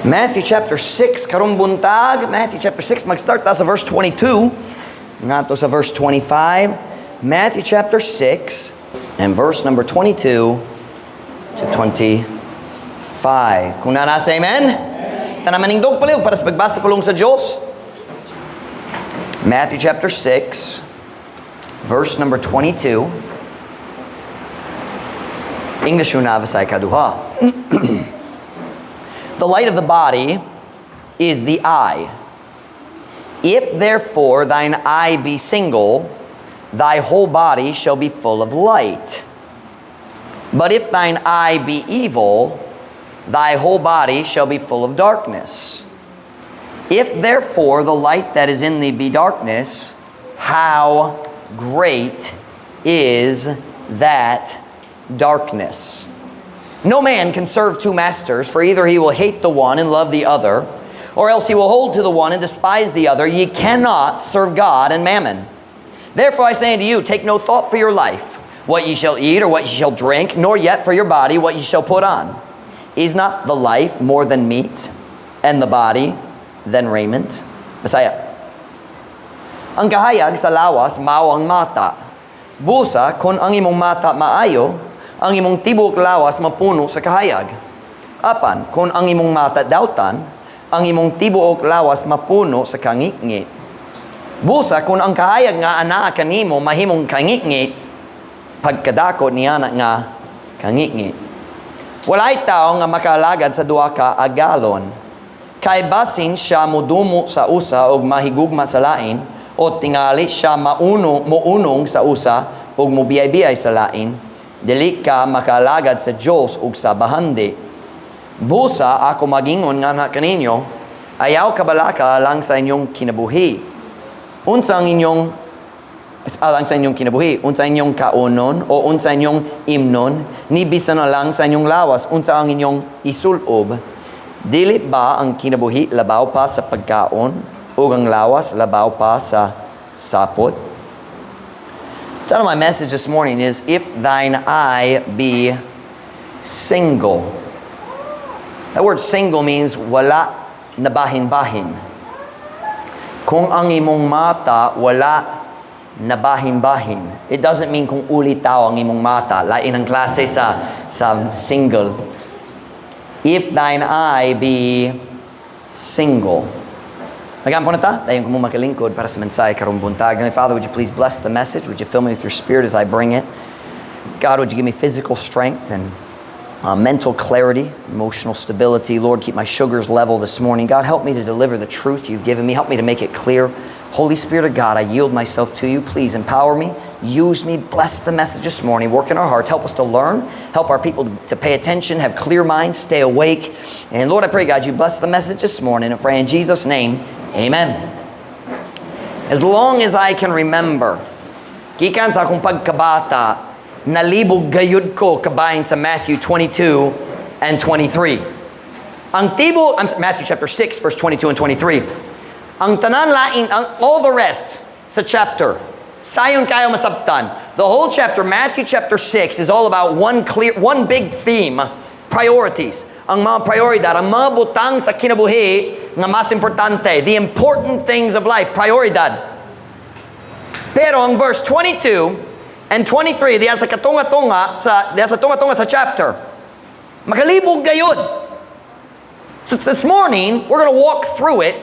Matthew chapter 6, karong buntag. Matthew chapter 6, mag-start ta sa verse 22. Nga to sa verse 25. Matthew chapter 6, and verse number 22 to 25. Kung nanasa, amen? Tanaman dog paliw para sa pagbasa pulong sa Diyos. Matthew chapter 6, verse number 22. English yung navasay kaduha. The light of the body is the eye. If therefore thine eye be single, thy whole body shall be full of light. But if thine eye be evil, thy whole body shall be full of darkness. If therefore the light that is in thee be darkness, how great is that darkness? No man can serve two masters, for either he will hate the one and love the other, or else he will hold to the one and despise the other. Ye cannot serve God and mammon. Therefore I say unto you, take no thought for your life, what ye shall eat or what ye shall drink, nor yet for your body what ye shall put on. Is not the life more than meat, and the body than raiment? Bisaya. Ang kahayag sa lawas mao ang mata. Busa kun ang imong mata maayo, ang imong tibok lawas mapuno sa kahayag. Apan, kung ang imong mata dautan, ang imong tibok lawas mapuno sa kangit-ngit. Busa, kung ang kahayag nga anaa kanimo mahimong kangit-ngit, pagkadako niya nga kangit-ngit. Walay tao nga makalagad sa duha ka agalon. Kay basin siya mudumo sa usa og mahigugma sa lain, o tingali siya muunong sa usa og mubiyay-biyay sa lain. Dili ka makalagad sa Diyos ug sa bahandi. Busa ako magingon nga na kaninyo, ayaw kabalaka lang sa inyong kinabuhi. Unsa ang inyong alang sa inyong kinabuhi, unsa inyong kaunon o unsa inyong imnon, ni bisan na lang sa inyong lawas, unsa ang inyong isulob. Dili ba ang kinabuhi labaw pa sa pagkaon o ang lawas labaw pa sa sapot? The title of my message this morning is, If Thine Eye Be Single. That word single means wala na bahin-bahin. Kung ang imong mata wala na bahin-bahin. It doesn't mean kung ulitaw ang imong mata. Lain ang klase sa single. If thine eye be single. Again po na ta, tayo kung makalingkod para sa mensahe karong buntag. Father, would you please bless the message? Would you fill me with your spirit as I bring it? God, would you give me physical strength and mental clarity, emotional stability. Lord, keep my sugars level this morning. God, help me to deliver the truth you've given me. Help me to make it clear. Holy Spirit of God, I yield myself to you. Please empower me. Use me. Bless the message this morning. Work in our hearts. Help us to learn. Help our people to pay attention, have clear minds, stay awake. And Lord, I pray, God, you bless the message this morning. I pray in Jesus' name. Amen. As long as I can remember, gikan sa akong pagkabata, nalibog gayud ko kabahin sa Matthew 22 and 23. Matthew chapter 6, verse 22 and 23. Ang tanan lain, all the rest sa chapter, sayon kayo masabtan. The whole chapter, Matthew chapter 6, is all about one big theme, priorities. Ang mga prioridad, ang mga butang sa kinabuhi nga mas importante, the important things of life, prioridad. Pero ang verse 22 and 23, diya sa tunga-tunga sa chapter, makalibog gayud. So this morning, we're going to walk through it,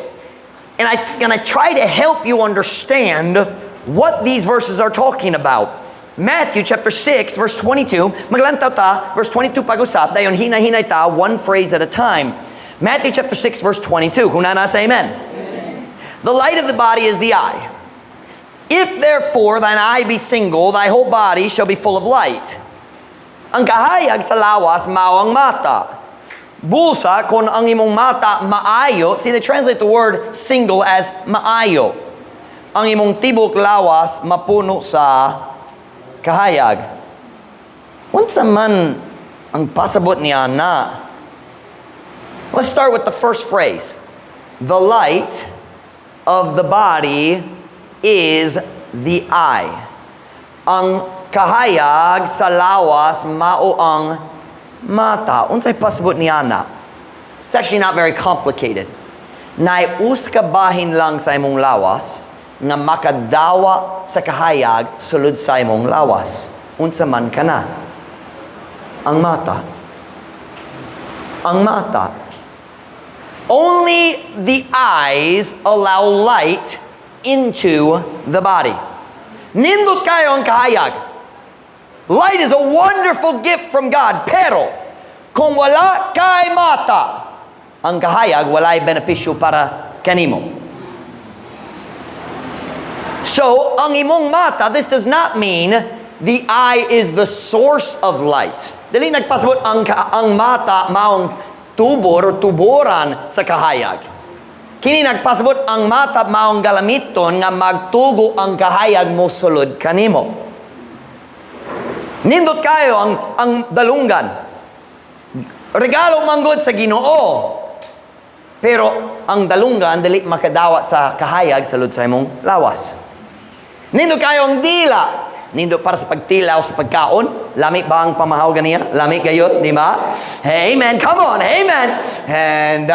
and I'm going to try to help you understand what these verses are talking about. Matthew chapter 6, verse 22. Maglantaw ta, verse 22 pag-usap. Dayon hinay-hinay ta, one phrase at a time. Matthew chapter 6, verse 22. Kung nanasa, amen. The light of the body is the eye. If therefore thine eye be single, thy whole body shall be full of light. Ang kahayag sa lawas, mao ang mata. Busa, kung ang imong mata maayo, see, they translate the word single as maayo. Ang imong tibok lawas, mapuno sa kahayag. Unsa man ang pasabot niya na? Let's start with the first phrase. The light of the body is the eye. Ang kahayag sa lawas mao ang mata. Unsay pasabot niya na? It's actually not very complicated. Naiuskabahin lang sa imong lawas, nga makadawa sa kahayag sulod sa imong lawas. Unsa man ka na? Ang mata. Ang mata. Only the eyes allow light into the body. Nindot kayo ang kahayag. Light is a wonderful gift from God, pero kung wala kay mata, ang kahayag walay benepisyo para kanimo. So, ang imong mata, this does not mean the eye is the source of light. Dili nagpasabot ang mata maong tubor o tuboran sa kahayag. Kini nagpasabot ang mata maong galamiton nga magtugo ang kahayag mo sulod kanimo. Nindot kayo ang dalunggan. Regalo manggod sa Ginoo. Pero ang dalunggan dili makadawa sa kahayag sulod sa imong lawas. Nindot kayo ang dila. Nindot para sa pagtilaw sa pagkaon. Lami ba ang pamahaw ganiya? Lami kayo, di ba? Amen. Come on, amen. And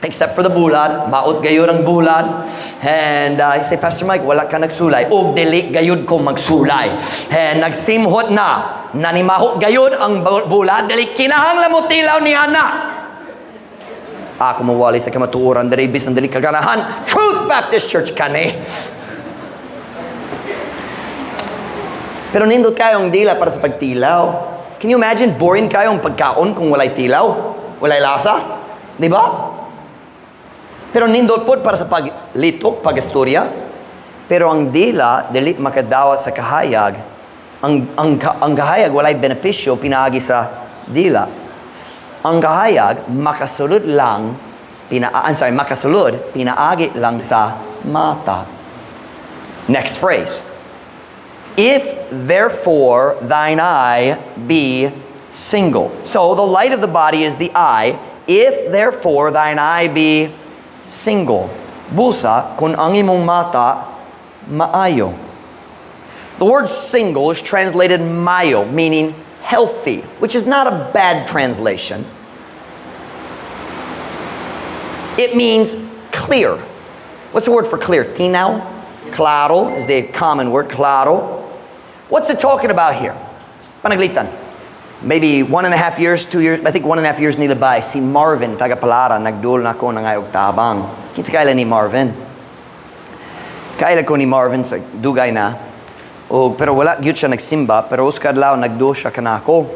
except for the bulad, maot gayud ang bulad. And I say, Pastor Mike, wala ka nagsulay. Og dili gayud ko magsulay. And nagsimhot na. Nanimahot gayud ang bulad. Dili kinahanglan mo tilaw ni Ana. Ako mawali sa kamatuoran. Dili bisan dili kaganahan. Truth Baptist Church kani. Pero nindot kayong dila para sa pagtilaw. Can you imagine boring kayong pagkaon kung walay tilaw? Walay lasa? Di ba? Pero nindot po para sa paglitok, pagistorya. Pero ang dila, dili makadawa sa kahayag. Ang kahayag walay benepisyo pinaagi sa dila. Ang kahayag makasulod lang makasulod pinaagi lang sa mata. Next phrase. If therefore thine eye be single. So the light of the body is the eye. If therefore thine eye be single. Busa kung ang imong mata maayo. The word single is translated mayo, meaning healthy, which is not a bad translation. It means clear. What's the word for clear? Tinaw? Claro is the common word, claro. What's it talking about here? Panaglitan. Maybe 1.5 years, 2 years, I think 1.5 years nila ba, si Marvin, taga Palara, nagdul na ko ng ayog tabang. Kinsa kailan ni Marvin? Kailan ko ni Marvin sa dugay na. Pero wala gyud siya nagsimba, pero uskad lao nagdo siya kanako.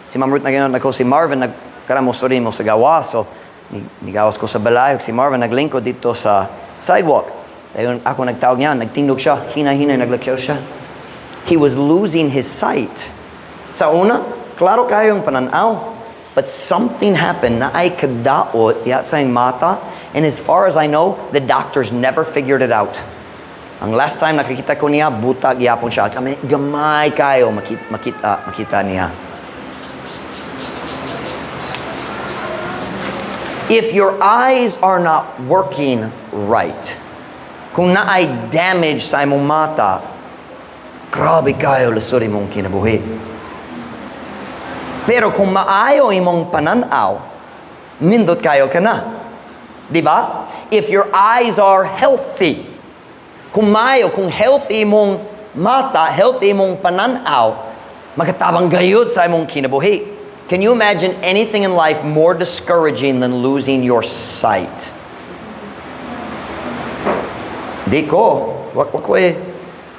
Si Ma'am Ruth na gano'n ako, si Marvin nagkara mo sorry mo sa gawa, so nigawas ko sa balay, si Marvin naglingkod dito sa sidewalk. Dayon ako nagtawag niya, nagtindog siya, hina-hina naglakyaw siya. He was losing his sight. Sa una, klaro kayong pananaw, but something happened na ay kadaot ya sa mata, and as far as I know, the doctors never figured it out. Ang last time nakikita ko niya, buta gyapon siya. Kami gamay kayo makita niya. If your eyes are not working right, kung naay damage sa imong mata, grabe kayo lusuri mong kinabuhi. Pero kung maayo imong pananaw, nindot kayo ka na. Diba? If your eyes are healthy, kung maayo, kung healthy imong mata, healthy imong pananaw, magatabang gayud sa imong kinabuhi. Can you imagine anything in life more discouraging than losing your sight? Di ko. Wak eh.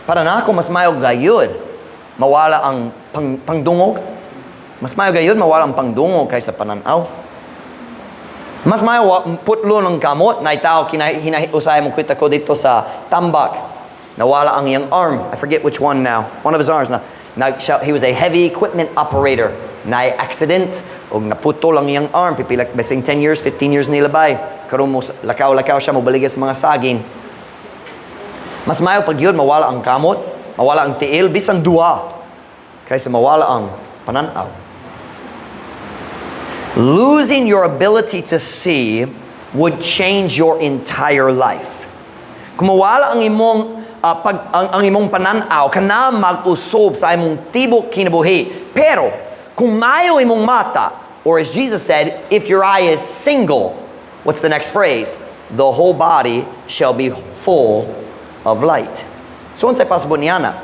Para na ako, mas mayo gayud. Mawala ang pangdungog. Mas mayo gayud, mawala ang pangdungog kaysa pananaw. Mas mayo putlo ng kamot. Naitaw, usay mo kita ko dito sa tambak. Nawala ang iyang arm. I forget which one now. One of his arms. He was a heavy equipment operator. Na-accident o naputol ang iyang arm. Pipilak basing 10 years, 15 years nilabay. Karoon mo, lakaw-lakaw siya, mabaligas sa mga saging. Mas mayo pag yun, mawala ang kamot, mawala ang tiil, bisan duwa, kaysa mawala ang pananaw. Losing your ability to see would change your entire life. Kung mawala ang imong ang imong pananaw, kana mag-usob sa imong tibok kinabuhi. Pero kung mayo imong mata, Or as Jesus said, if your eye is single, what's the next phrase? The whole body shall be full of light. So unsay pasabot niya na?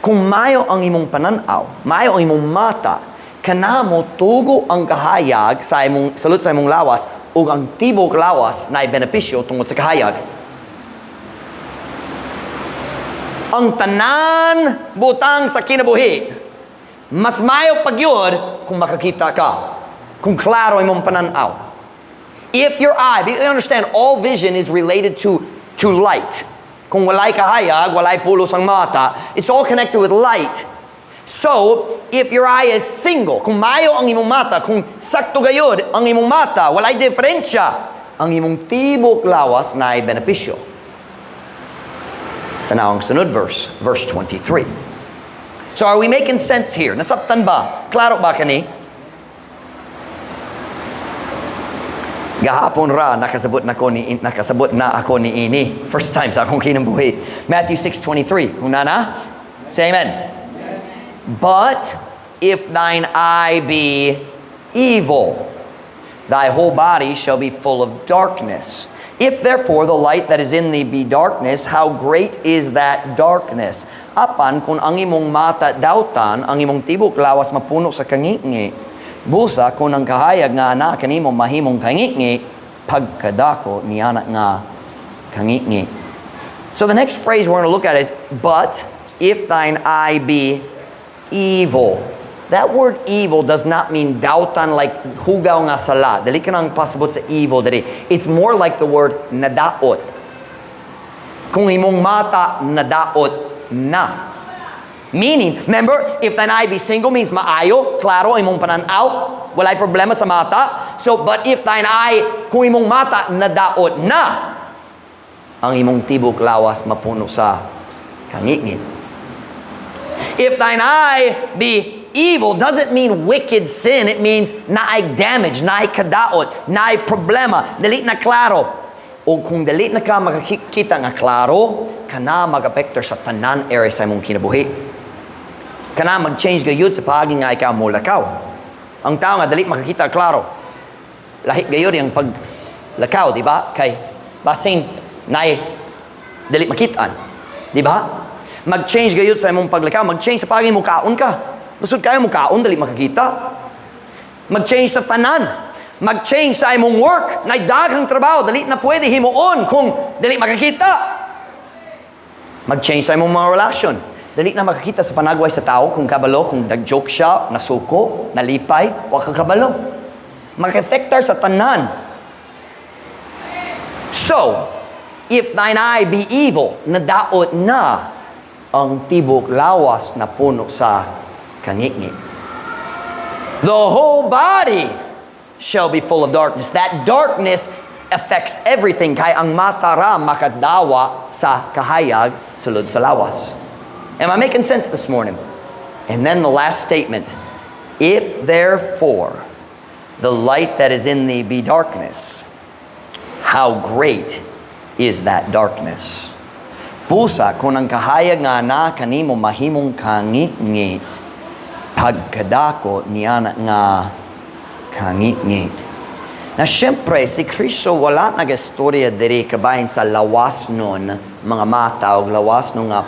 Kung mayo ang imong pananaw, mayo ang imong mata, kanamo tugo ang kahayag sa imong salud sa imong lawas ug ang tibok lawas na benepisyo tungod sa kahayag. Ang tanan butang sa kinabuhi, mas mayo pagyud kung makakita ka, kung klaro imong pananaw. If your eye, you understand, all vision is related to light. Kung walay kahayag, walay pulos ang mata, it's all connected with light. So, if your eye is single, kung mayo ang imong mata, kung sakto gayud ang imong mata, walay diferensya, ang imong tibok lawas na ay benepisyo. Tanaw ang sunod verse 23. So are we making sense here? Nasabtan ba? Klaro ba kani? Gahapon ra nakasabot na ako ni ini. First time sa akong kinabuhi. Matthew 6:23. Kung na? Say amen. But if thine eye be evil, thy whole body shall be full of darkness. If therefore the light that is in thee be darkness, how great is that darkness? Apan kung ang imong mata dautan, ang imong tibok lawas mapuno sa kangi-ngi, busa kung ang kahayag nga anak kanimo mahimong kangi-ngi, pagkadako ni anak nga kangi-ngi. So the next phrase we're going to look at is, but if thine eye be evil. That word evil does not mean dautan like hugaw nga sala. Dali ka nang pasabot sa evil dali. It's more like the word nadaot. Kung imong mata nadaot na. Meaning, remember, if thine eye be single means maayo, klaro imong pananaw, walay problema sa mata. So, but if thine eye, kung imong mata nadaot na, ang imong tibok lawas mapuno sa kangit-ngit. If thine eye be evil doesn't mean wicked sin. It means naay damage, naay kadaot, naay problema, dali na klaro. O kung dali na ka makakita nga klaro, kana mag-apektar sa tanan area sa imong kinabuhi. Kana mag-change gayud sa paagi nga ikaw mo lakaw. Ang tao nga dali makakita klaro. Lahi gayud yung paglakaw, di ba? Kay basin naay dali makitaan. Di ba? Mag-change gayud sa imong paglakaw, mag-change sa paagi mo kaon ka. Gusto kayo mo kaon, dali makakita. Mag-change sa tanan. Mag-change sa imong work. Ngay daghang trabaho, dali na pwede himuon kung dali makakita. Mag-change sa imong mga relasyon. Dali na makakita sa panagway sa tao kung kabalo, kung nag-joke siya, nasuko, nalipay, o kakabalo. Mag-effectar sa tanan. So, if thine eye be evil, nadaot na ang tibok lawas na puno sa kangit-ngit. The whole body shall be full of darkness. That darkness affects everything. Kaya ang mata ra makadawa sa kahayag sulod sa lawas. Am I making sense this morning? And then the last statement. If therefore the light that is in thee be darkness, how great is that darkness? Pusa kung ang kahayag nga na kanimo mahimong kangit-ngit, pagkadako niya nga kangit-ngit. Na syempre, si Kristo wala nag-istorya diri kabahin sa lawas nun, mga mata o lawas nun nga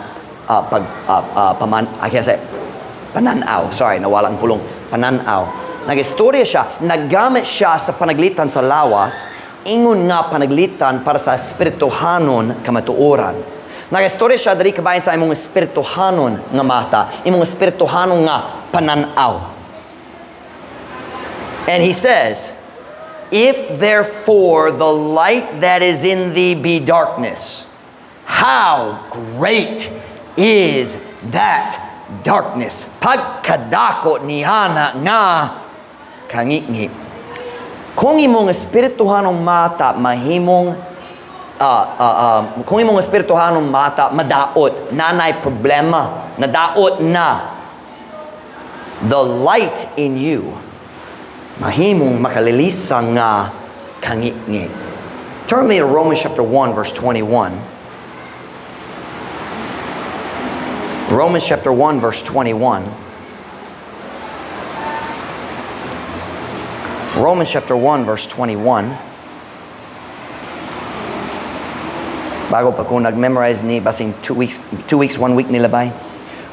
pananaw. Sorry, nawalang pulong. Pananaw. Nag-istorya siya, naggamit siya sa panaglitan sa lawas, ingon nga panaglitan para sa espirituhanon kamatuoran. Nag-istorya siya diri kabahin sa imong espirituhanon nga mata, imong espirituhanon nga pananaw. And he says, if therefore the light that is in thee be darkness, how great is that darkness? Pagkadako nihana nga kangit-ngit. Kung imong espirituhanong mata mahimong kung imong espirituhanong mata madaot, nanay problema, nadaot na, the light in you mahimong makalilisang nga kangit-ngit. Turn me to Romans chapter 1 verse 21. Romans chapter 1 verse 21. Romans chapter 1 verse 21. Bago pa kung nag-memorize ni basing 2 weeks, 1 week nilabay.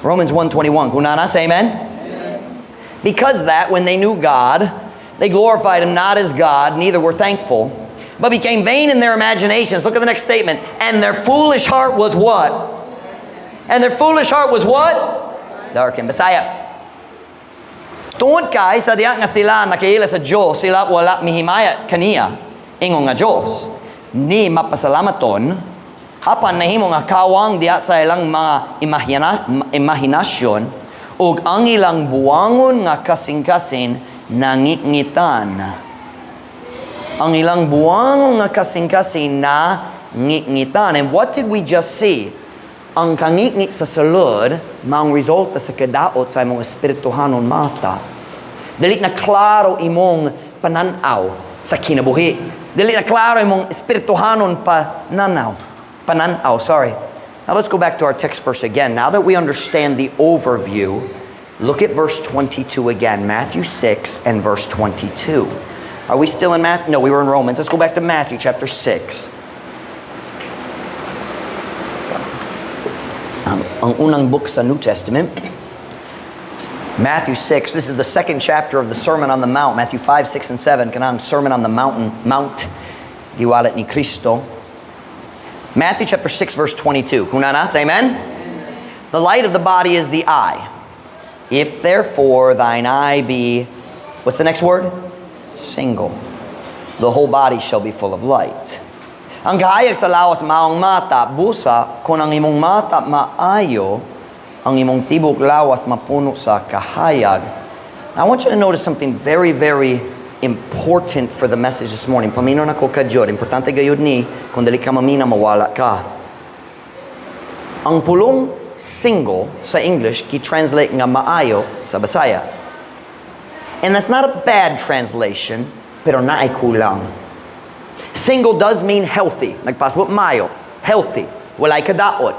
Romans 1:21. Kung nana, say amen? Amen. Because that when they knew God, they glorified him not as God, neither were thankful, but became vain in their imaginations. Look at the next statement. And their foolish heart was what? And their foolish heart was what? Darkened. Bisaya. Tungod kay sa diya nga sila nakiila sa Diyos, sila wala mihimaya kaniya ingon nga Diyos. Ni mapasalamaton, apan nahimo nga kawang diya sa ilang mga imahinasyon, ug ang ilang buwangon nga kasing-kasing nangingitan. Ang ilang buwangon nga kasing-kasing na ngingitan. And what did we just see? Ang kangingit sa sulod, maong resulta sa kadaot sa imong espirituhanon mata. Dili na klaro imong pananaw sa kinabuhi. Dili na klaro imong espirituhanon pananaw. Now let's go back to our text verse again. Now that we understand the overview, look at verse 22 again. Matthew 6 and verse 22. Are we still in Matthew? No, we were in Romans. Let's go back to Matthew chapter 6. Ang unang book sa New Testament, Matthew 6. This is the second chapter of the Sermon on the Mount. Matthew 5, 6, and 7. Kanang Sermon on the Mount. Giwalat ni Cristo. Matthew chapter 6, verse 22. Kunana, say amen? The light of the body is the eye. If therefore thine eye be, what's the next word? Single. The whole body shall be full of light. Ang kahayag sa lawas maong mata, busa, kung ang imong mata maayo, ang imong tibok lawas mapuno sa kahayag. Now, I want you to notice something very, very important for the message this morning. Pamino na ko kadyod. Importante gayud ni, kung dali ka mamina, mawala ka. Ang pulong single sa English, ki-translate nga maayo sa Bisaya. And that's not a bad translation, pero na ay kulang. Single does mean healthy. Nagpasabot mayo. Healthy. Walay kadaot.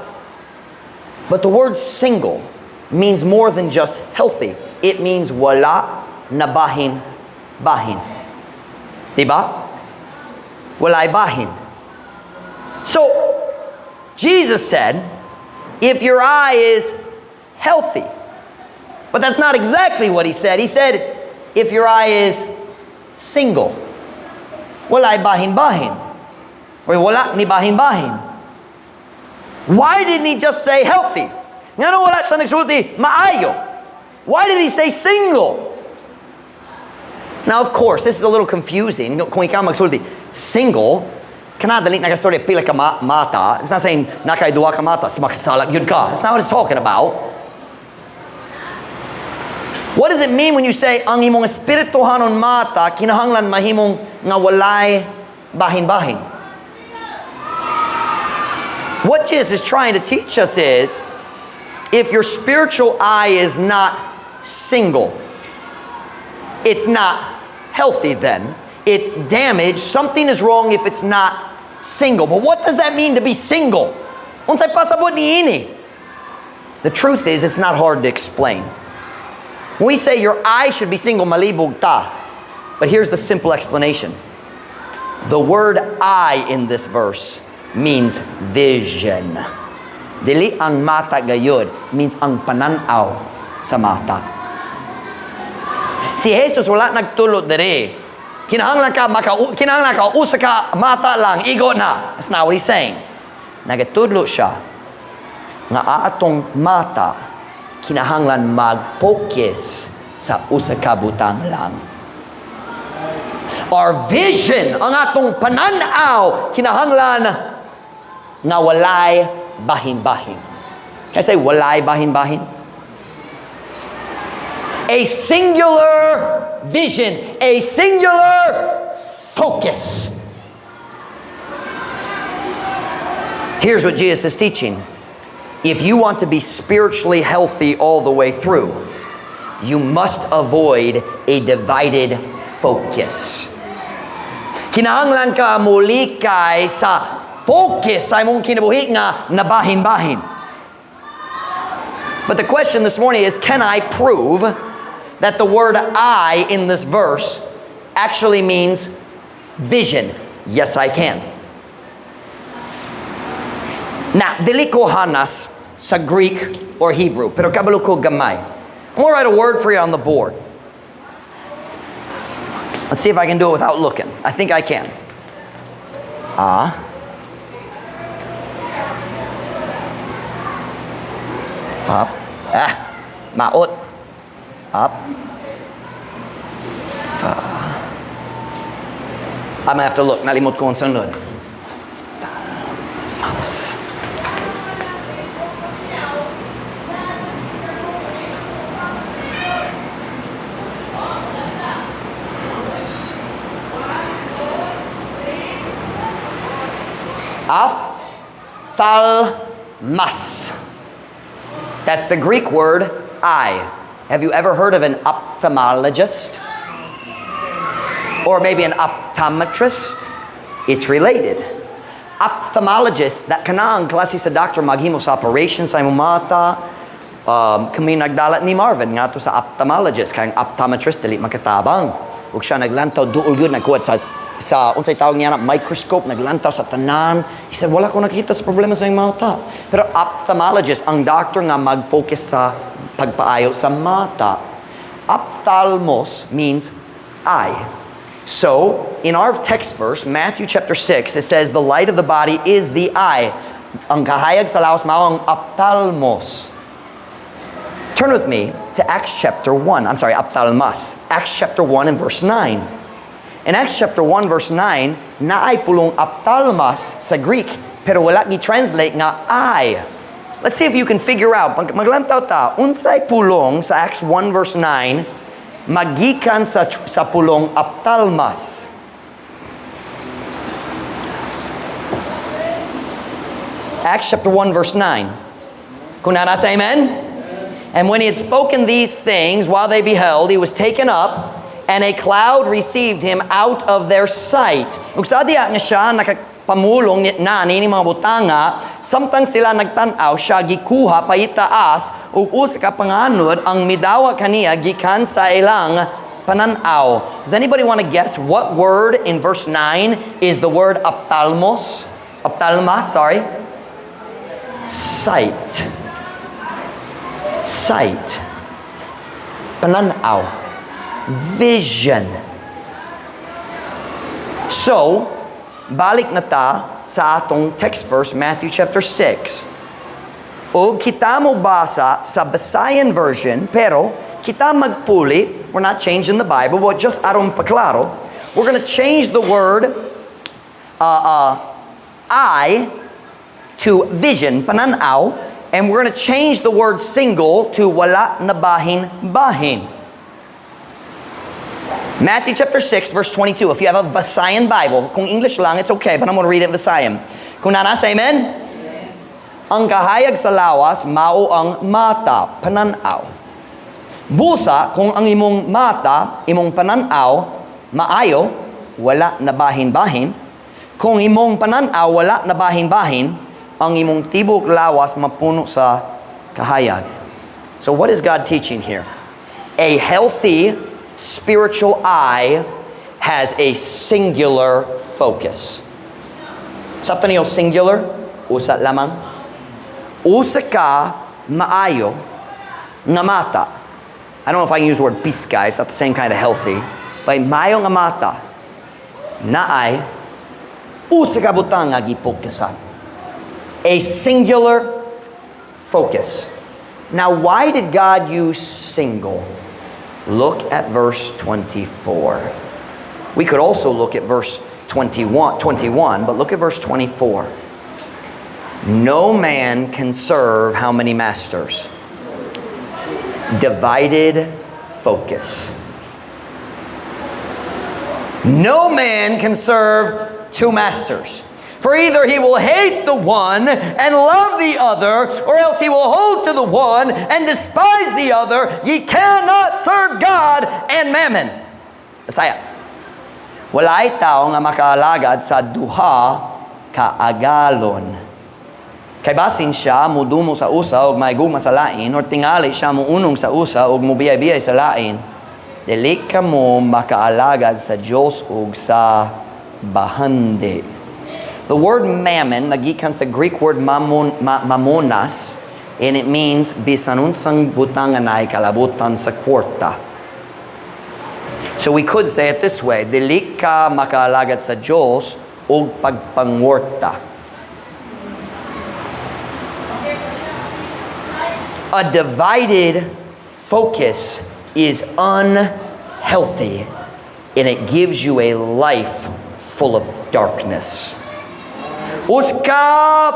But the word single means more than just healthy. It means wala na bahin. Diba? Walay bahin. So, Jesus said, if your eye is healthy. But that's not exactly what he said. He said, if your eye is single. Walay bahin-bahin. Or wala ni bahin-bahin. Why didn't he just say healthy? Nga no wala siya nagsulti, maayo. Why did he say single? Now, of course, this is a little confusing. Kung ikaw magsulti, single, kanadali nagastorya pila ka mata. It's not saying nakay duwa ka mata, maksalag yun ka. That's not what it's talking about. What does it mean when you say, ang imong espirituhanon mata, kinahanglan mahimong nga walay bahin-bahin? What Jesus is trying to teach us is, if your spiritual eye is not single, it's not healthy then. It's damaged. Something is wrong if it's not single. But what does that mean to be single? Unsay pasabot ni ini? The truth is, it's not hard to explain. When we say your eye should be single, malibog ta. But here's the simple explanation. The word eye in this verse means vision. Dili ang mata gayud means ang pananaw sa mata. Si Jesus wala nagtulot dere. Kinahanglan ka usa ka mata lang, igo na. That's not what he's saying. Nagatudlo siya nga atong mata kinahanglan mag-focus sa usa ka butang lang. Our vision, ang atong pananaw, kinahanglan nga walay bahin-bahin. Can I say walay bahin-bahin? A singular vision, a singular focus. Here's what Jesus is teaching. If you want to be spiritually healthy all the way through, you must avoid a divided focus. Kinahanglan ka muli kay sa focus sa imong kinabuhi nga nabahin-bahin. But the question this morning is, can I prove that the word I in this verse actually means vision. Yes, I can. Now, dili ko hanas sa Greek or Hebrew, pero kabalo ko gamay. I'm going to write a word for you on the board. Let's see if I can do it without looking. I think I can. Up. Maot. Up. I'm going to have to look. Nalimot ko ang sunod. Mas. Ophthalmos. That's the Greek word eye. Have you ever heard of an ophthalmologist? Or maybe an optometrist? It's related. Ophthalmologist, that kanang klase sa doctor maghimo sa operation sa imong mata. Kami nagdalat ni Marvin nga to sa ophthalmologist, kayang optometrist dili makatabang. Ug siya naglantaw duol gyud nagkuhat sa unsay tawag niya na microscope, naglantaw sa tanan. He said, wala ko nakita sa problema sa iyong mata. Pero ophthalmologist, ang doctor nga mag-focus sa pagpaayo sa mata. Ophthalmos means eye. So, in our text verse, Matthew chapter 6, it says, the light of the body is the eye. Ang kahayag sa laos mao ang ophthalmos. Turn with me to Acts chapter 1. I'm sorry, ophthalmos. Acts chapter 1 and verse 9. In Acts chapter 1 verse 9, naay pulong ophthalmos sa Greek, pero wala gi-translate nga eye. Let's see if you can figure out. Maglantaw ta, unsay pulong sa Acts 1 verse 9, magikan sa pulong ophthalmos. Acts chapter 1 verse 9. Kung nasa amen? And when he had spoken these things, while they beheld, he was taken up, and a cloud received him out of their sight. Ug sa diya nga siya nakapamulong na ni mga butanga, samtang sila nagtan-aw siya gikuha paitaas ug usa ka panganod ang midawa kaniya gikan sa ilang pananaw. Does anybody want to guess what word in verse 9 is the word ophthalmos? Ophthalmos, sorry. Sight. Sight. Pananaw. Vision. So, balik na ta sa atong text verse, Matthew chapter 6. O kita mo basa sa Visayan version, pero kita magpuli, we're not changing the Bible, but just aron paklaro, we're going to change the word eye to vision, pananaw, and we're going to change the word single to wala na bahin. Matthew chapter 6, verse 22. If you have a Visayan Bible, kung English lang, it's okay, but I'm going to read it in Visayan. Kung nanasa, amen? Ang kahayag sa lawas, mao ang mata, pananaw. Busa, kung ang imong mata, imong pananaw, maayo, wala na bahin-bahin. Kung imong pananaw, wala na bahin-bahin, ang imong tibok lawas mapuno sa kahayag. So what is God teaching here? A healthy spiritual eye has a singular focus. Sa niyo singular? Usa lamang. Usa ka maayo nga mata. I don't know if I can use the word piska. It's not the same kind of healthy. But maayo nga mata naay usa ka butang nga gifokusan. A singular focus. Now, why did God use single? Look at verse 24. We could also look at verse 21, but look at verse 24. No man can serve how many masters? Divided focus. No man can serve two masters. For either he will hate the one and love the other, or else he will hold to the one and despise the other. Ye cannot serve God and mammon. Bisaya. Walay tao nga makaalagad sa duha kaagalon. Kay basin siya mudumo sa usa og maigugma sa lain, or tingali siya muunong sa usa og mubiyay-biyay sa lain. dili ka mo makaalagad sa Diyos ug sa bahandi. The word mammon, nagikan sa Greek word mamonas, and it means bisan unsang butang nga naay kalabutan sa kwarta. So we could say it this way, dili ka makaalagad sa Diyos ug pagpangwarta. A divided focus is unhealthy, and it gives you a life full of darkness. Uska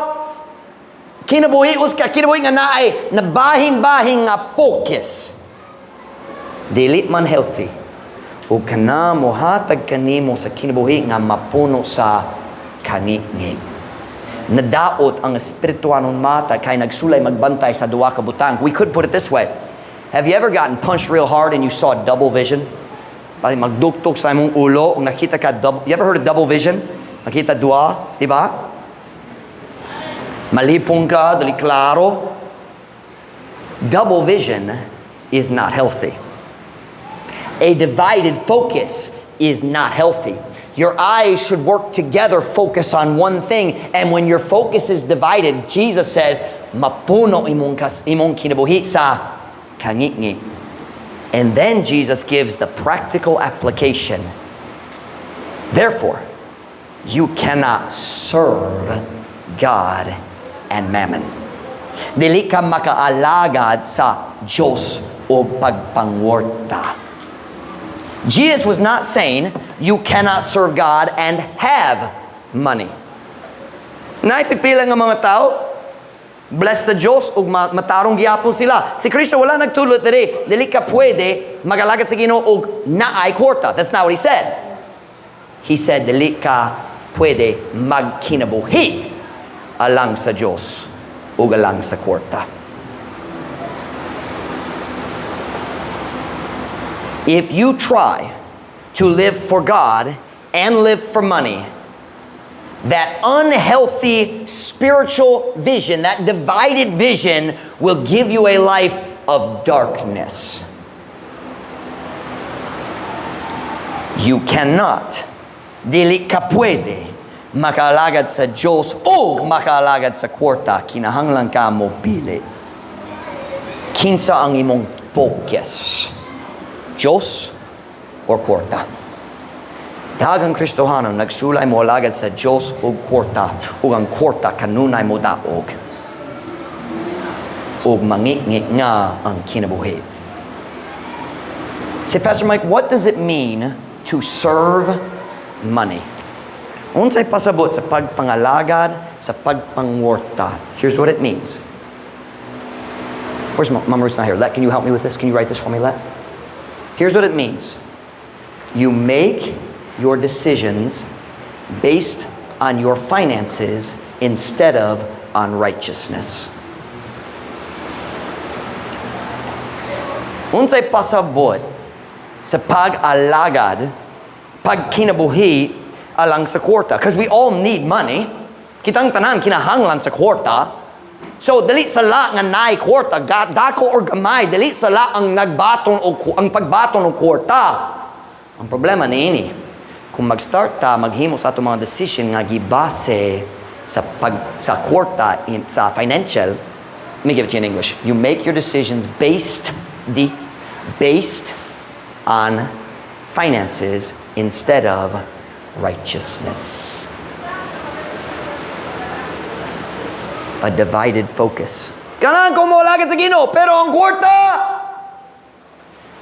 kinabuhi nga naay nabahin-bahin nga focus. Dili man healthy. Ug kana mohatag kanimo sa kinabuhi nga mapuno sa kangit-ngit. Nadaot ang espirituanong mata kay nagsulay magbantay sa duwa ka butang. We could put it this way. Have you ever gotten punched real hard and you saw double vision? Pati magduktok sa imong ulo, ug nakita ka double. You ever heard of double vision? Nakita duwa, di ba? Malipong ka, dali klaro. Double vision is not healthy. A divided focus is not healthy. Your eyes should work together, focus on one thing. And when your focus is divided, Jesus says, mapuno imong kinabuhi sa kangit-ngit. And then Jesus gives the practical application. Therefore, you cannot serve God and mammon. Dili ka makaalagad sa Diyos o pagpangwarta. Jesus was not saying you cannot serve God and have money. Naipipila nga mga tao, bless sa Diyos ug matarong gyapon sila. Si Kristo wala nagtulot dili ka pwede magalagad sa Ginoo og naay kwarta. That's not what he said. He said dili ka pwede magkinabuhi alang sa Diyos ug alang sa kwarta. If you try to live for God and live for money, that unhealthy spiritual vision, that divided vision, will give you a life of darkness. You cannot, dili ka pwede, makaalagad sa Diyos o makaalagad sa kwarta. Kinahanglan ka mo pili. Kinsa ang imong focus? Diyos or kwarta? Daghang Kristohanon nagsulay mo alagad sa Diyos o kwarta, ug ang kwarta kanunay mo daog. Ug mangit-ngit nga ang kinabuhi. Say, Pastor Mike, what does it mean to serve money? Unsay pasabot sa pagpangalagad, sa pagpangwarta? Here's what it means. Where's Mama Ruth's not here? Let, can you help me with this? Can you write this for me, Let? Here's what it means. You make your decisions based on your finances instead of on righteousness. Unsay pasabot sa pag-alagad, pagkinabuhi alang sa kwarta? Because we all need money. Kitang tanan kinahanglan sa kwarta. So dili sala nga naay kwarta, dako or gamay, dili sala ang nagbaton o ang pagbaton og kwarta. Ang problema niini, kung mag-start ta maghimo sa ato mga decision nga gibase sa kwarta sa financial. Let me give it to you in English. You make your decisions based on finances instead of righteousness. A divided focus. Kanang kung maulagad sa Ginoo, pero ang kwarta!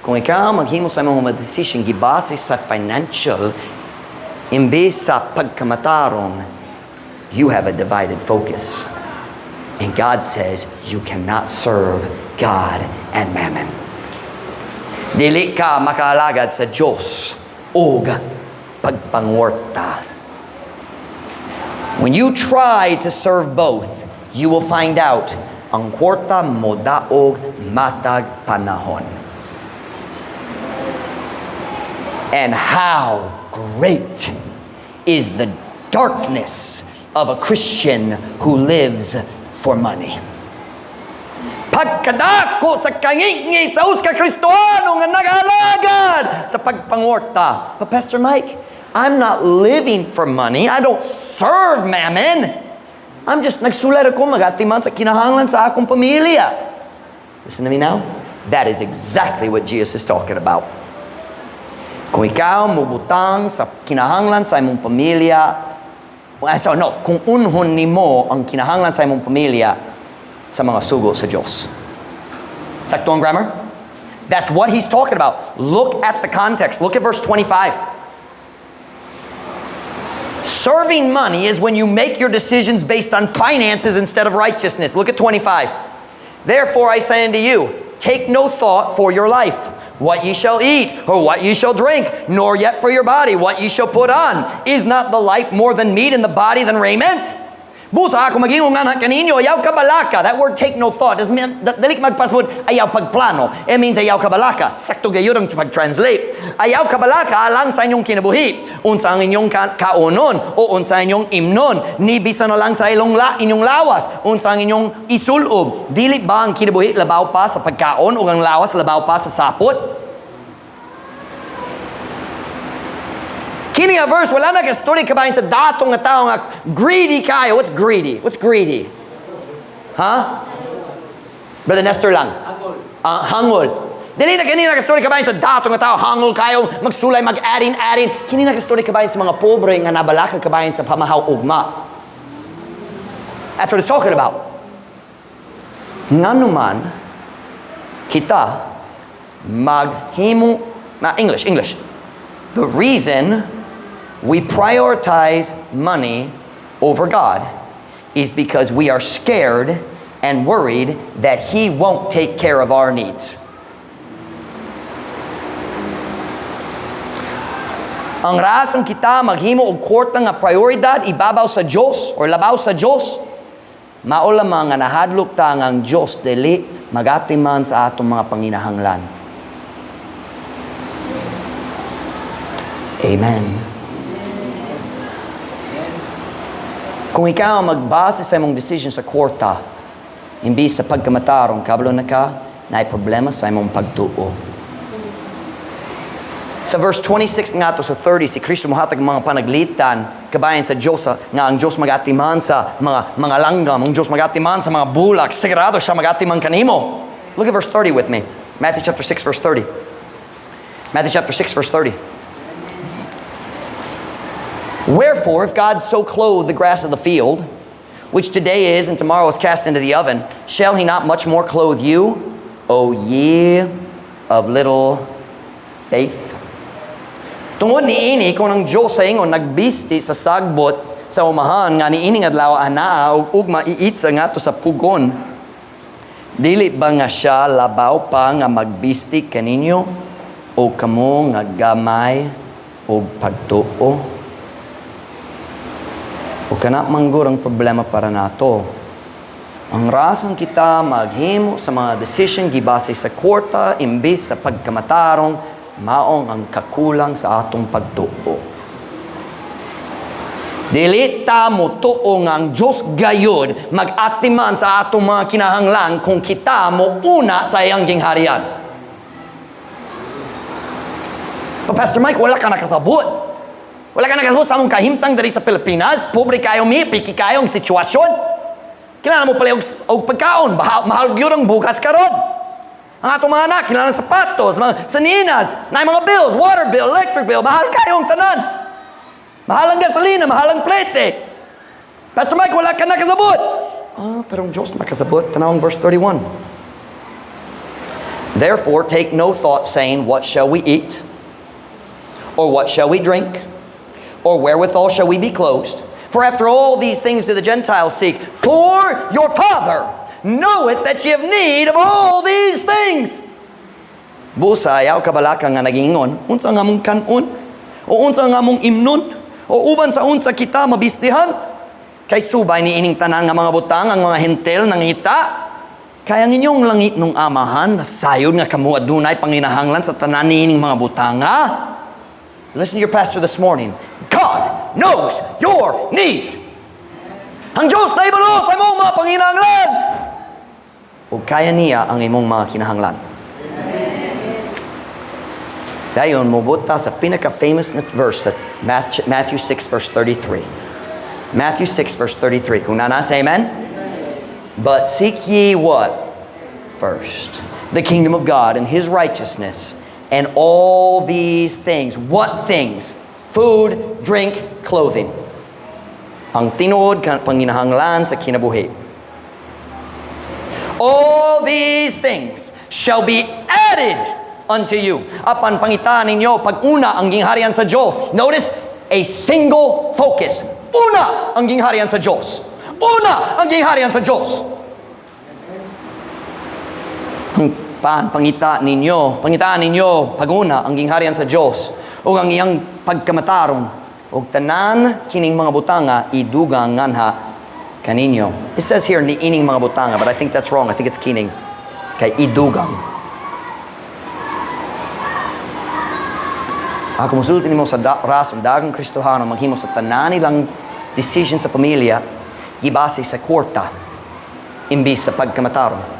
Kung ikaw maghimo sa mga decision gibase sa financial, imbes sa pagkamatarong, you have a divided focus. And God says, you cannot serve God and mammon. Dili ka makaalagad sa Diyos o pagpangwarta. When you try to serve both, you will find out ang kwarta mo daog matag panahon. And how great is the darkness of a Christian who lives for money. pagkadako sa kangingit sa uska Kristoano nga nag-alagad sa pagpangorta. But Pastor Mike, I'm not living for money. I don't serve mammon. I'm just nagsulat ako magatiman sa kinahanglan sa akong pamilya. Listen to me now. That is exactly what Jesus is talking about. Kung ikaw mubutang sa kinahanglan sa imong pamilya, kung unhon nimo ang kinahanglan sa imong pamilya sa mga sugo sa Diyos. Sakto ang grammar? That's what he's talking about. Look at the context. Look at verse 25. Serving money is when you make your decisions based on finances instead of righteousness. Look at 25. Therefore I say unto you, take no thought for your life, what ye shall eat, or what ye shall drink, nor yet for your body, what ye shall put on. Is not the life more than meat, and the body than raiment? Busa ako maging anak kaninyo, ayaw kabalaka. That word take no thought doesn't mean, dalik magpasbud, ayaw pagplano. It means ayaw kabalaka. Sakto gayon ang pag-translate. Ayaw kabalaka lang sa inyong kinabuhi. Unsa ang inyong kaonon, o unsa ang inyong imnon. Ni bisan na lang sa inyong lawas. Unsa ang inyong isulob. Dili ba ang kinabuhi labaw pa sa pagkaon, o ang lawas labaw pa sa sapot? Kini nga verse, wala na ka-story kabahin sa datong nga tao nga greedy kayo. What's greedy? What's greedy? Huh? Brother Nestor lang. Hangol. Dili na kanina ka-story kabahin sa datong nga tao. Hangol kayo, magsulay, mag-arin-arin. Kini na ka-story kabahin sa mga pobre nga nabalaka kabahin sa pamahaw ugma. That's what it's talking about. Nga naman, kita maghimo, English. The reason we prioritize money over God is because we are scared and worried that He won't take care of our needs. Ang rasang kita maghimo og kwarta nga prioridad ibabaw sa Dios or labaw sa Dios, mao lamang nga nahadlok ta nga ang Dios dili magatiman sa atong mga panginahanglan. Amen. Kung ikaw magbase sa imong decision sa kwarta, imbis sa pagkamatarong, kabalo na ka, na problema sa imong pagtuo. Sa verse 26 nga to sa 30, si Kristo mohatag mga panaglitan, kabayan sa Diyos, nga ang Diyos magatiman sa mga langgam, ang Diyos magatiman sa mga bulak, sigurado siya magatiman kanimo. Look at verse 30 with me. Matthew chapter 6, verse 30. Matthew chapter 6, verse 30. Wherefore, if God so clothe the grass of the field, which today is and tomorrow is cast into the oven, shall He not much more clothe you, O ye of little faith? Tungod niini, kung ang Diyos sa ingon nagbisti sa sagbot sa umahan, nga niini nga adlaw anaa, ug maiitsa nga to sa pugon, dili ba nga siya labaw pa nga magbisti kaninyo, o kamo nga gamay o pagtuo? O kana manggod ang problema para nato. Ang rasang kita maghimo sa mga decision gibase sa kwarta imbis sa pagkamatarong, maong ang kakulang sa atong pagtuo. Dili ta mo tuo nga ang Diyos gayud mag-atiman sa atong mga kinahanglan kung kita mo una sa iyang gingharian. Pastor Mike, wala ka nakasabot. Wala ka nakasabot sa among kahimtang dari sa Pilipinas. Pobre kayo piki kayong sitwasyon. Kailangan mo pala og pagkaon. Mahal yun ang bukas karon. Ang atong mga anak, kailangan sapatos, mga saninas, na mga bills, water bill, electric bill. Mahal kayong tanan. Mahal ang gasolina, mahal ang plete. Pastor Mike, wala ka nakasabot. Pero ang Diyos nakasabot. Tanawang verse 31. Therefore, take no thought saying, what shall we eat? Or what shall we drink? Or wherewithal shall we be clothed? For after all these things do the Gentiles seek. For your Father knoweth that ye have need of all these things. Busa, ayaw kabalaka nga nagingon, unsa nga mong kanon? O unsa nga mong imnon? O uban sa unsa kita mabistihan? Kay subay ni ining tanang nga mga butang, ang mga hentel nangita. Kaya ninyong langit nung amahan, nasayod nga kamu adunay panginahanglan sa tanan niining mga butanga. Listen to your pastor this morning. God knows your needs. Ang Diyos na ibalo sa imong mga panginahanglan. ug kaya niya ang imong mga kinahanglan. Dayon mobuta sa pinaka-famous na verse sa Matthew 6 verse 33. Matthew 6 verse 33. Kung nanasa, amen? But seek ye what? First, the kingdom of God and His righteousness, and all these things. What things? Food, drink, clothing. Ang tinuod panginahanglan sa kinabuhi. All these things shall be added unto you. Apan pangitaan ninyo pag una ang gingharian sa Diyos. Notice, a single focus. Una ang gingharian sa Diyos. Una ang gingharian sa Diyos. Pangitaan ninyo pag una ang gingharian sa Diyos o ang iyang pagkamataron o tanan kining mga butanga idugang nganha kaninyo. It says here ni ining mga butanga, but I think that's wrong. I think it's kining kay idugang. Ako musulti nimo sa rason dagang Kristohano maghimo sa tanan nilang decision sa pamilya gibase sa kwarta imbis sa pagkamataron.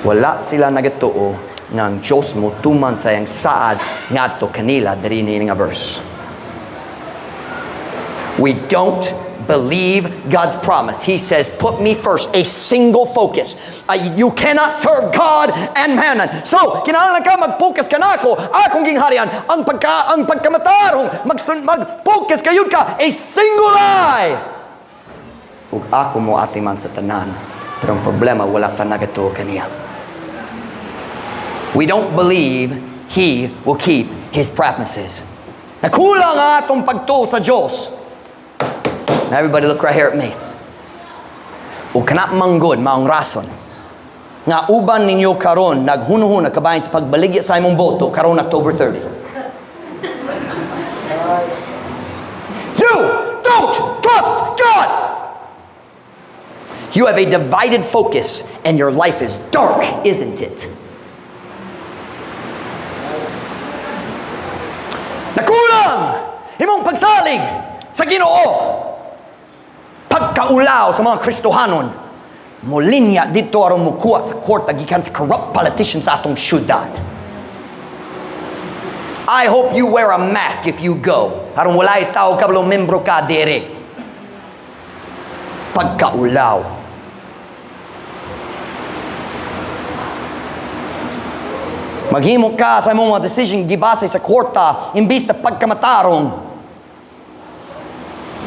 Wala sila nagatuo nga ang Diyos mo tuman sa iyang saad ngadto kanila diri ni nga verse. We don't believe God's promise. He says, put me first. A single focus. You cannot serve God and mammon. So, kinahanglan ka mag-focus ka na ako. Akong gingharian. Ang pagkamatarong. Mag-focus kayod ka. A single eye. Ug ako mo atiman sa tanan. Pero ang problema, wala ta nagatuo kaniya. We don't believe He will keep His promises. Nakulang atong pagtuo sa Diyos. Now everybody look right here at me. O kana manggod maong rason nga uban ninyo karon naghuno-huno kabahin sa pagbaligya sa imong boto karon October 30. You don't trust God. You have a divided focus and your life is dark, isn't it? Nakulang imong pagsalig sa Ginoo. Pagkaulaw sa mga Kristohanon, molinya dito aron mukuha sa kwarta gikan sa corrupt politicians sa atong syudad. I hope you wear a mask if you go. Aron walay tao kabalo membro ka dire. Pagkaulaw. Maghimo ka sa imong mga decision gibase sa kwarta imbis sa pagkamatarong.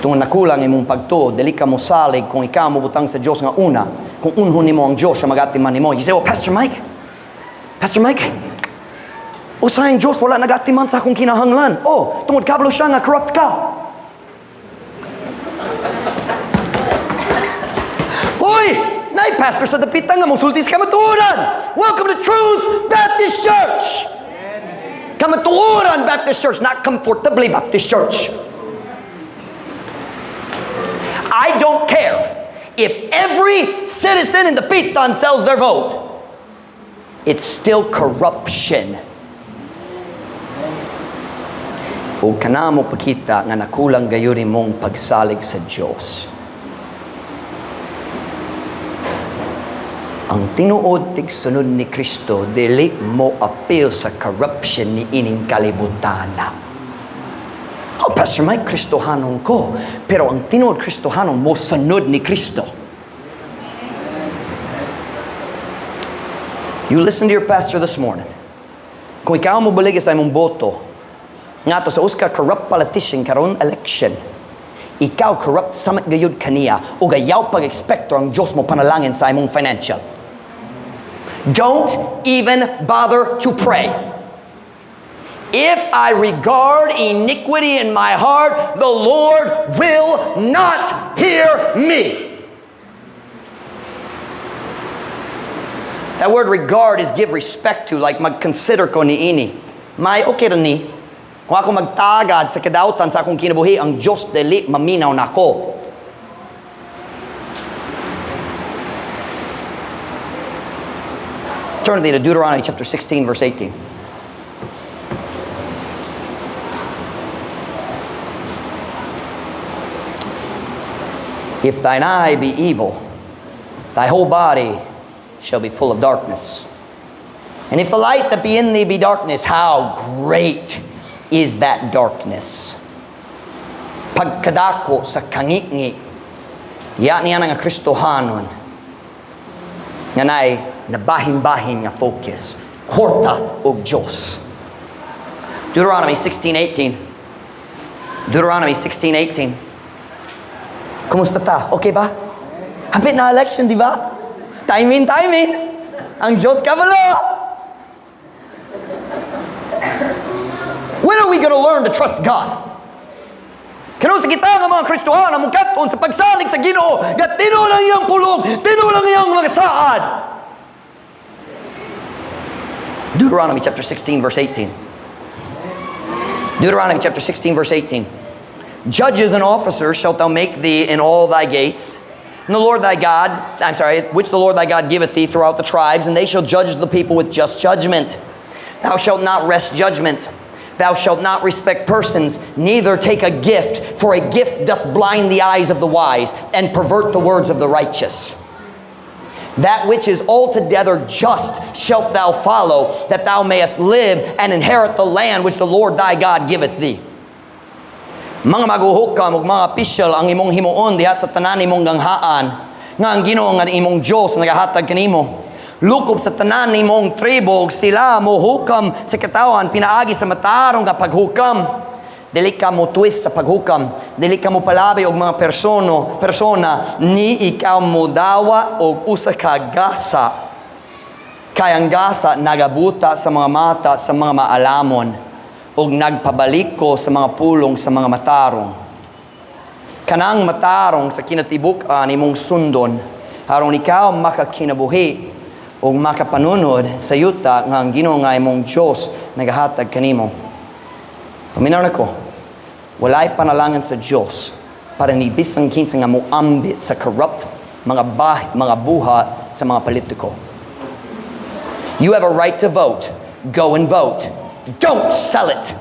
Kung nakulang imong pagtuo, dili ka mo salig kung ikaw mo butang sa Diyos nga una, kung unhon nimo ang Diyos siya magatiman nimo. You say, well, Pastor Mike, usayang Diyos wala nagatiman sa akong kinahanglan. Oh, tungod kablo siya nga corrupt ka. Hoy! Nay, pastor sa dapitan nga musulti sa kamatuoran. Welcome to Truth Baptist Church. Kamatuoran Baptist Church, not Comfortably Baptist Church. I don't care if every citizen in the Pitan sells their vote. It's still corruption. O kanamo pakita nga nakulang gayuri mong pagsalig sa Diyos. Ang tinuod tigsunod ni Kristo dili mo appeal sa corruption ni ining kalibutana. Oh, Pastor Mike, Kristohanon ko. Pero ang tinuod Kristohanon mo sunod ni Kristo. You listen to your pastor this morning. Kung ikaw mo baligya sa imong boto, nga to sa uska corrupt politician karon election, ikaw corrupt samat gayud kaniya o gayaw pag-expector ang Diyos mo panalangin sa imong financial. Don't even bother to pray. If I regard iniquity in my heart, the Lord will not hear me. That word regard is give respect to, like mag-consider ko ni ini. May okay rin ni. Kung ako magtagad sa kadautan sa akong kinabuhi, ang Diyos dili maminaw na ko. Turn to Deuteronomy chapter 16, verse 18. If thine eye be evil, thy whole body shall be full of darkness. And if the light that be in thee be darkness, how great is that darkness. Pagkadako sa kangi-ngi, yan niya nga Kristohanon, nga na'y nabahin-bahin nga focus, kwarta og Diyos. Deuteronomy 16:18. Deuteronomy 16:18. Kumusta ta? Okay ba? Hapit na election, di ba? Timing. Ang Diyos kabalo. When are we going to learn to trust God? Kano sa kita nga mga Kristohan ang mukaton sa pagsalig sa Ginoo, nga tinulang iyang pulong, tinulang iyang mga saad. Deuteronomy chapter 16 verse 18. Deuteronomy chapter 16 verse 18. Judges and officers shalt thou make thee in all thy gates, and which the Lord thy God giveth thee throughout the tribes, and they shall judge the people with just judgment. Thou shalt not wrest judgment. Thou shalt not respect persons, neither take a gift, for a gift doth blind the eyes of the wise, and pervert the words of the righteous. That which is altogether just shalt thou follow, that thou mayest live and inherit the land which the Lord thy God giveth thee. Mga maguhukam ug mga official ang imong himuon diha sa tanan imong ganghaan, nga ang Ginoo nga imong Dios nagahatag kanimo. Lukob sa tanan nimong tribo, sila mohukam sa katawan, pinaagi sa matarong nga paghukam. Dili ka mo twist sa paghukam, dili ka mo palabi og mga persona, ni ikaw mo dawa og usa ka gasa. Kay ang gasa nagabuta sa mga mata sa mga maalamon, og nagpabalik ko sa mga pulong sa mga matarong. Kanang matarong sa kinatibuk-an imong sundon, aron ikaw makakinabuhi o makapanunod sa yuta nga ang Ginoo nga imong Diyos nagahatag kanimo. Paminaw na ko, walay panalangan sa Diyos para ni bisang kinsa nga moambit sa corrupt mga buhat sa mga politiko. You have a right to vote. Go and vote. Don't sell it.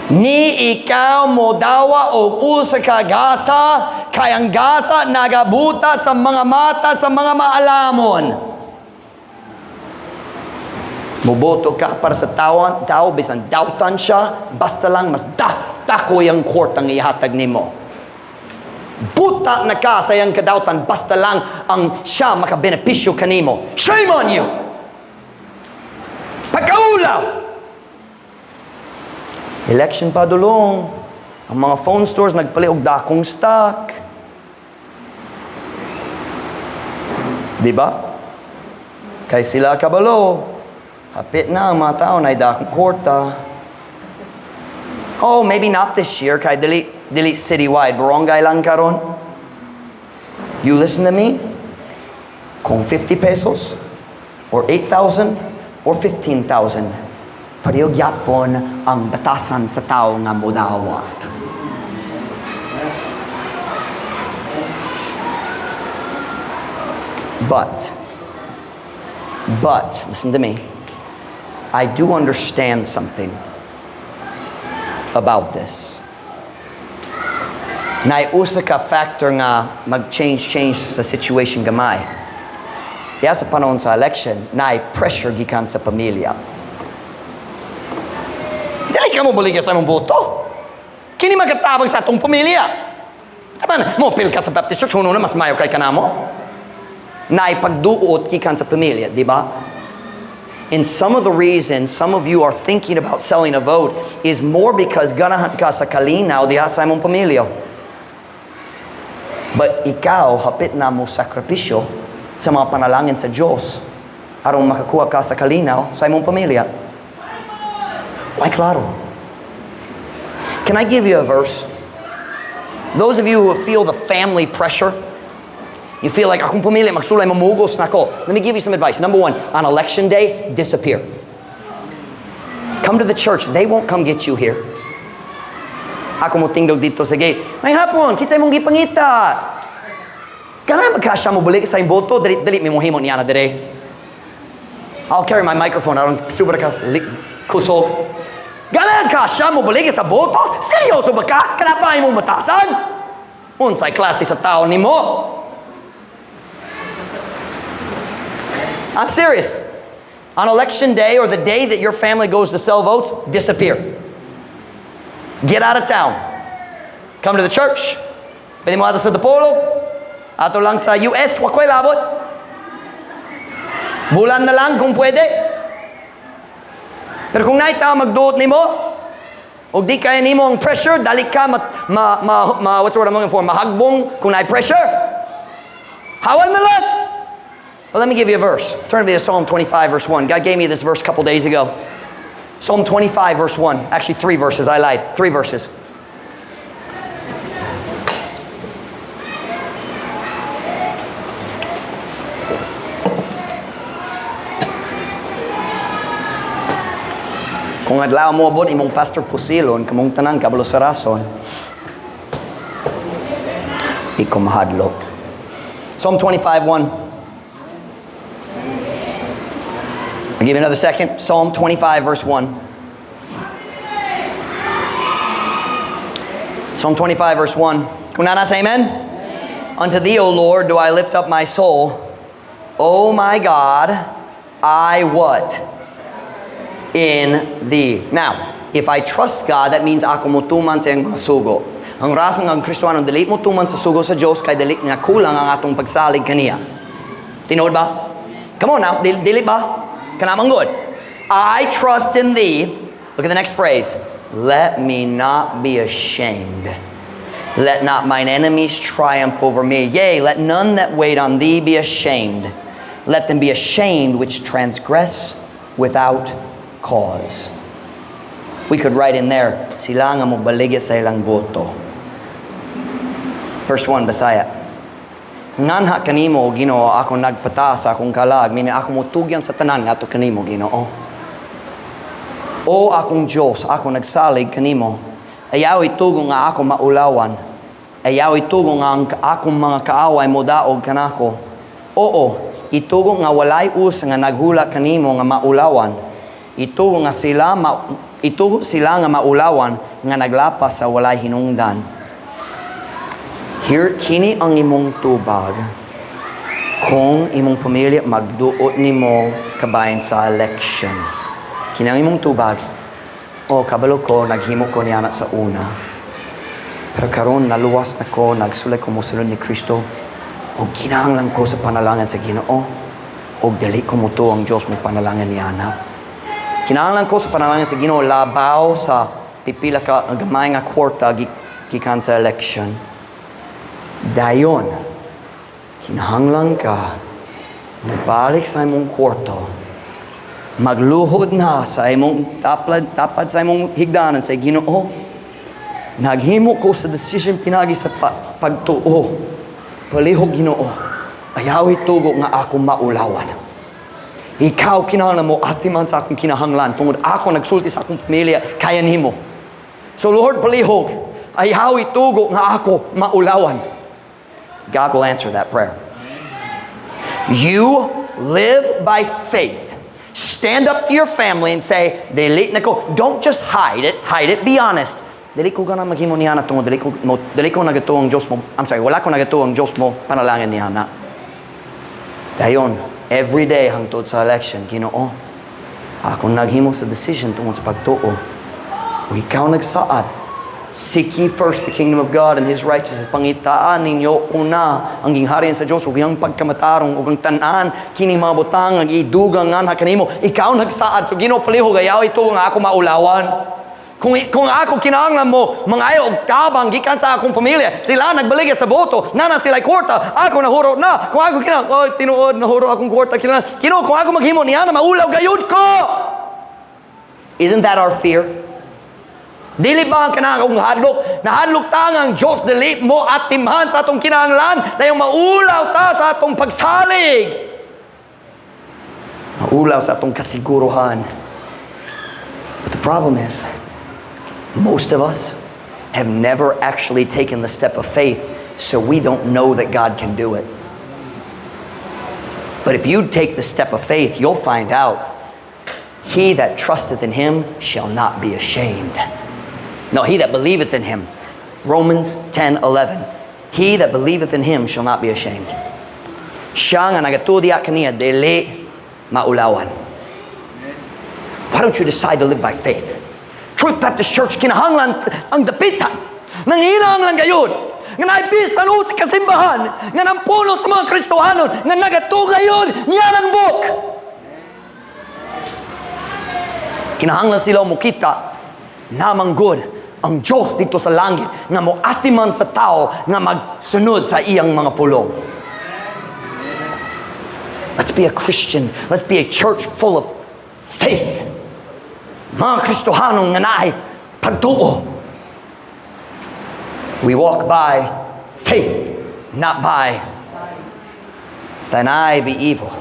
Ni ikaw mo dawa og usa ka gasa, kay ang gasa nagabuta sa mga mata sa mga maalamon. Muboto ka para sa tao bisan dautan siya, basta lang mas dako yung kwartang ihatag nimo. Buta na ka sa iyang kadautan, basta lang ang siya makabenepisyo kanimo. Shame on you! Pagkaulaw! Election pa dulong. Ang mga phone stores nagpali og dakong stock. Di ba? Kay sila kabalo. Hapit na ang mga tao na dakong kwarta. Oh, maybe not this year. Kay dili citywide. Barangay lang karon. You listen to me? Kung 50 pesos, or 8,000, or 15,000, pareho gyapon ang batasan sa tao nga modawat. But, listen to me. I do understand something about this. Naiusa ka factor nga mag-change sa situation gamay. Kaya sa panahon sa election, nai-pressure gikan sa pamilya. Dili ka mo buligya sa mong boto. Kini magatabang sa atong pamilya. Taman, mo pil ka sa Baptist Church, huno na mas mayo kay kanamo. Naipagduot gikan sa pamilya, di ba? And some of the reasons some of you are thinking about selling a vote is more because ganahan ka sa kalinaw diha sa imong pamilya. But ikaw, hapit na mo sakripisyo sa mga panalangin sa Diyos aron makakuha ka sa kalinaw sa imong pamilya. Why claro? Can I give you a verse? Those of you who feel the family pressure, you feel like, akong pamilya, magsulay, mamugos na ko. Let me give you some advice. Number one, on election day, disappear. Come to the church. They won't come get you here. Ako mo tingdog dito sa gate. May hapon, kita mong gipangita. Kana magkasya mo balik sa imong boto, dali may mohimo niya na dire. I'll carry my microphone. Aron super ka kusog. Kana magkasya mo balik sa boto? Seryoso ba ka? Kanapay mo matasan? Unsay klase sa tao nimo? I'm serious. On election day or the day that your family goes to sell votes, disappear. Get out of town. Come to the church. Pwede mo ato sa Dapolo. Ato lang sa US, wakoy labot. Bulan na lang kung pwede. Pero kung naitaw magduot nimo, o di kaya nimo ang pressure, dali ka what's the word I'm looking for? Mahagbong kung naay pressure. Hawal na lang. Well, let me give you a verse. Turn to Psalm 25, verse 1. God gave me this verse a couple days ago. Psalm 25, verse 1. Actually, 3 verses. I lied. 3 verses. Kung adlaw mo abot imong pastor pusilon, kamong tanan kabalo sa rason, ikaw mahadlok. Psalm 25, 1. I'll give you another second. Psalm 25, verse 1. Psalm 25, verse 1. Kung nana sa amen? Unto thee, O Lord, do I lift up my soul. O my God, I what? In thee. Now, if I trust God, that means ako mutuman sa iyang mga sugo. Ang rasang ang Kristiyano, dili mutuman sa sugo sa Diyos, kay dili nga kulang ang atong pagsalig kaniya. Tinood ba? Come on now, dili ba? Kanamang good. I trust in thee. Look at the next phrase. Let me not be ashamed. Let not mine enemies triumph over me. Yea, let none that wait on thee be ashamed. Let them be ashamed which transgress without cause. We could write in there, sila nga mobaligya sa ilang boto. Verse 1, Bisaya. Nganha kanimo, Ginoo, ako nagpataas sa akong kalag, meaning ako mutugyan sa tanan nga ato kanimo, Ginoo. O akong Diyos, ako nagsalig kanimo. Ayaw itugo nga ako maulawan. Ayaw itugo nga ang akong mga kaaway mo daog kanako. Oo, itugo nga walay us nga naghula kanimo nga maulawan. Itugo sila nga maulawan nga naglapas sa walay hinungdan. Here, kini ang imong tubag kung imong pamilya magduot nimo kabayan sa election. Kini ang imong tubag. O, kabalo ko, naghimo ko niya na sa una. Pero karon naluwas na ko, nagsulay ko musulod ni Kristo. O kinahanglan ko sa panalangin sa Ginoo. O dali ko muto ang Diyos mo panalangin niya na. Kinahanglan ko sa panalangin sa Ginoo, labaw sa pipila ka gamay nga kwarta gikan sa election. Dayon, kinahanglan ka mabalik sa imong kwarto, magluhod na sa imong tapad sa imong higdanan sa Ginoo. Naghimo ko sa decision pinagi sa pagtuo. Palihog Ginoo, ayaw itugo nga ako maulawan. Ikaw kinahanglan mo atiman sa akong kinahanglan tungod ako nagsulti sa akong pamilya kaya nimo. So Lord, palihog, ayaw itugo nga ako maulawan. God will answer that prayer. You live by faith. Stand up to your family and say, dili na ko. Don't just hide it. Hide it. Be honest. Dili ko gana maghimo niya na tungo. Dili ko nagato ang Diyos mo. Wala ko nagato ang Diyos mo. Panalangin niya na. Dayon, every day hangtod sa election, Ginoo, ako naghimo sa decision tungod sa pagtuo. O ikaw nagsaad. Seek ye first the kingdom of God and His righteousness. Pangitaan ninyo una ang gingharian sa Diyos ug iyang pagkamatarong ug ang tanan kini mga butang ang idugang nga kanimo. Ikaw nagsaad so Ginoo palihog ayaw ito nga ako maulawan. Kung ako kinahanglan mo mangayo og tabang gikan sa akong pamilya, sila nagbaligya sa boto, nana sila kwarta, ako nahuro na. Kung ako tinuod nahuro akong kwarta Ginoo, kung ako maghimo niya na maulaw gayud ko. Isn't that our fear? Dili ba ang kanakong hadlok? Nahadlok ta ang Diyos, dili mo atimhan sa atong kinahanglan, dayong maulaw ta sa atong pagsalig. Maulaw sa atong kasiguruhan. But the problem is, most of us have never actually taken the step of faith, so we don't know that God can do it. But if you take the step of faith, you'll find out, he that trusteth in Him shall not be ashamed. No, he that believeth in Him. Romans 10:11. He that believeth in him shall not be ashamed. Siya nga nagatudya kaniya dili maulawan. Why don't you decide to live by faith? Truth Baptist Church, kinahanglan ang dapitan. Nangilang lang gayon. Nga naibisan o sa kasimbahan. Nga nampunot sa mga Kristohanon. Nga nagatugayon niya ng book. Kinahanglan sila mukita namang good ang Diyos dito sa langit nga mo atiman sa tao nga magsunod sa iyang mga pulong. Let's be a Christian. Let's be a church full of faith. Mga Kristohanong nga naay pagtuo. We walk by faith, not by if thine eye be evil.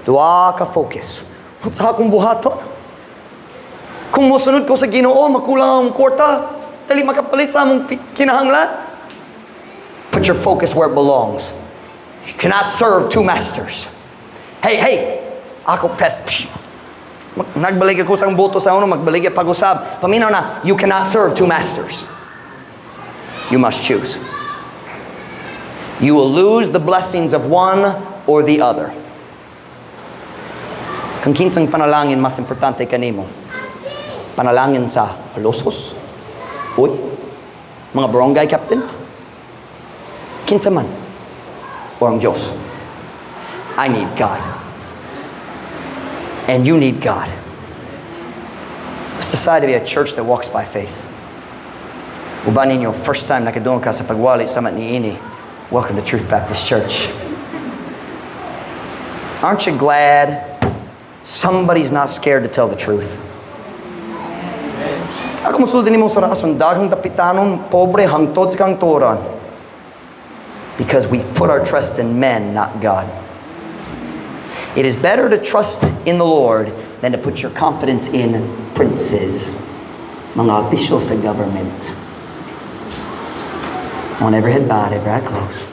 Duwa ka focus. Sa akong buhaton. Kung musunod ko sa Ginoo, makulang ang kwarta. Dali makapalit sa among kinahanglan. Put your focus where it belongs. You cannot serve two masters. Hey, ako pest. Nagbalig ako sa boto sa uno, magbalig pag-usab. Paminaw na, you cannot serve two masters. You must choose. You will lose the blessings of one or the other. Kung kinsang panalangin mas importante kanimo, panalangin sa halosos, uy, mga barangay captain, kinsa man, or ang Diyos. I need God. And you need God. Let's decide to be a church that walks by faith. Uban ninyo, first time nakadungog ka sa pagwali sa niini, welcome to Truth Baptist Church. Aren't you glad somebody's not scared to tell the truth? Ako musulti ni mo sa rason, daghang tapitanon, pobre, hangtod sa kang turan. Because we put our trust in men, not God. It is better to trust in the Lord than to put your confidence in princes, mga officials sa government. On every head bowed, every eye closed.